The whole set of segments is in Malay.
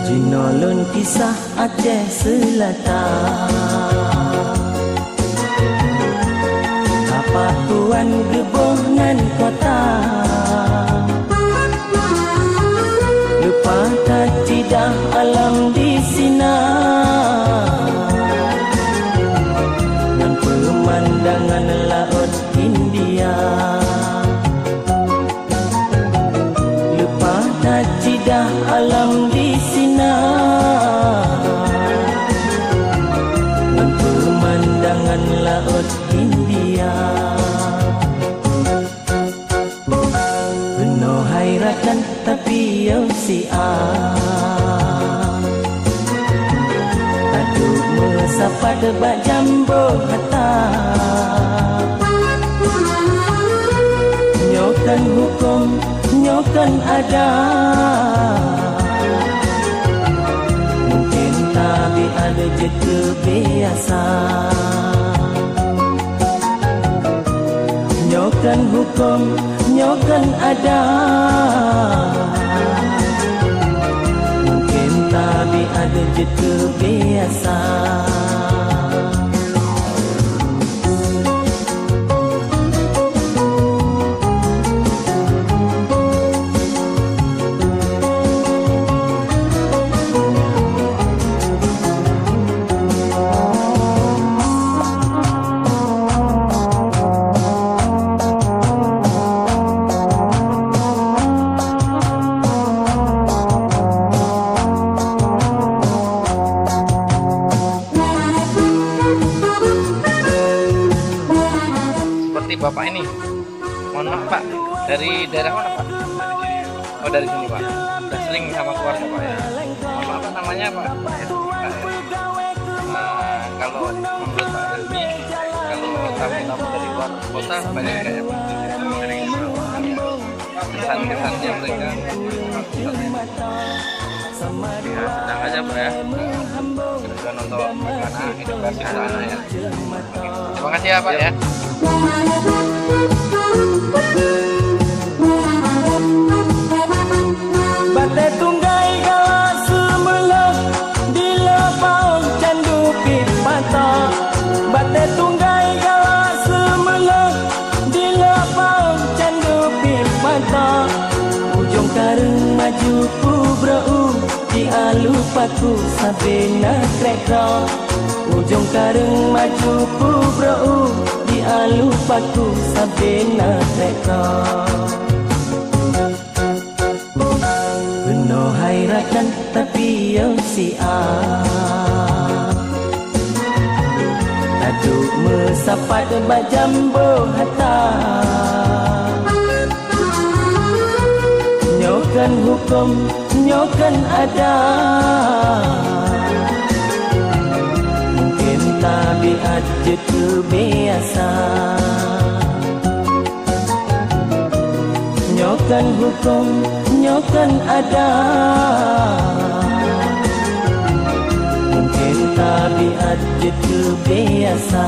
Jinolon kisah Aceh Selatan, apa tuan gebuh nan kota, lupa tak tidak alam di sini, dan pemandangan laut India. Lupa tak tidak alam di sini, dan pemandangan laut India. Penuh hairatan tapi yo Aduk mesapa debat jambo hata, nyokan hukum nyokan ada, mungkin tapi ada je kebiasa. Nyokan hukum nyokan ada, mungkin tapi ada je kebiasa. Bapak ini, mohon maaf Pak, dari daerah mana Pak? Oh dari sini Pak. Sudah sering sama keluarga Pak ya. Mohon maaf namanya Pak. Kalau menurut Pak Helmi, kalau tamu-tamu dari luar kota banyak kayak kesan-kesannya mereka. Ya, tenang aja Pak ya. Kita nonton karena edukasi sana ya. Terima kasih ya Pak ya. Batai tunggai galak semelah di lapang candu pipata. Batai tunggai galak semelah di lapang candu pipata. Ujung karung maju ku brau di alu paku sabena krekro. Ujung karung maju ku brau di alu paku sabena krekro. Penuh hairatan tapi yo aduk mesapa debat jambo hata, nyokan hukum nyokan ada, mungkin tabiat je kebiasa. Nyokan hukum nyokan ada, mungkin tabiat je kebiasa.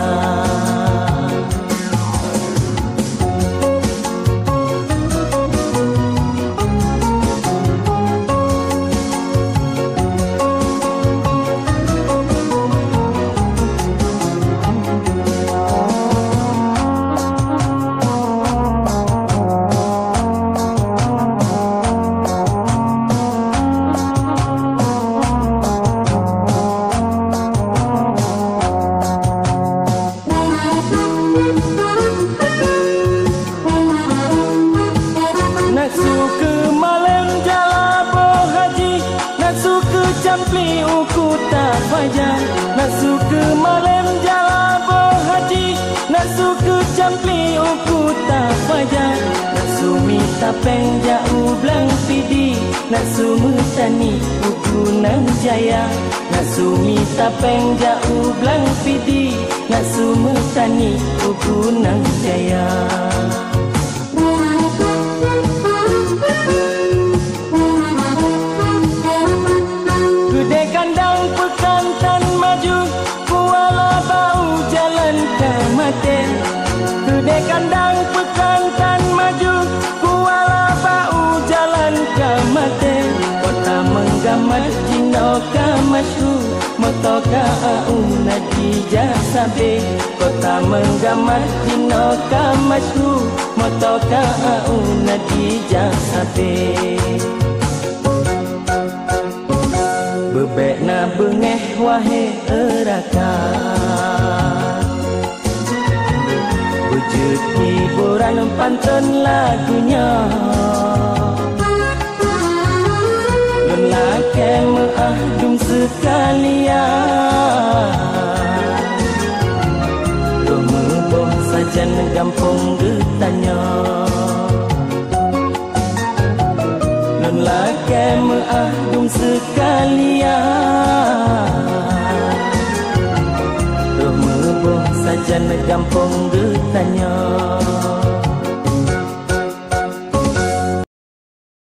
Campli uku tak wajah, nasu ke malam jalabo haji, nasu ke campli uku tak wajah, nasu mita pengjau blang pidi, nasu mutani uku nang jaya, nasu mita pengjau blang pidi, nasu mutani uku nang jaya. Kandang pekantan maju, kuala bau jalan ke mati. Kedai kandang pekantan maju, kuala bau jalan ke mati. Kota menggambar dinoka masyhur motoka auna di jasabe kota menggamah dinoka masyhur motoka auna di jasabe bebek na bengeh wahe eraka wujud hiburan pantun lagunya lun lake meahdum sekalian roh meboh sajan gampung getanya lun lake meahdum sekalian roh meboh sajan gampung getanya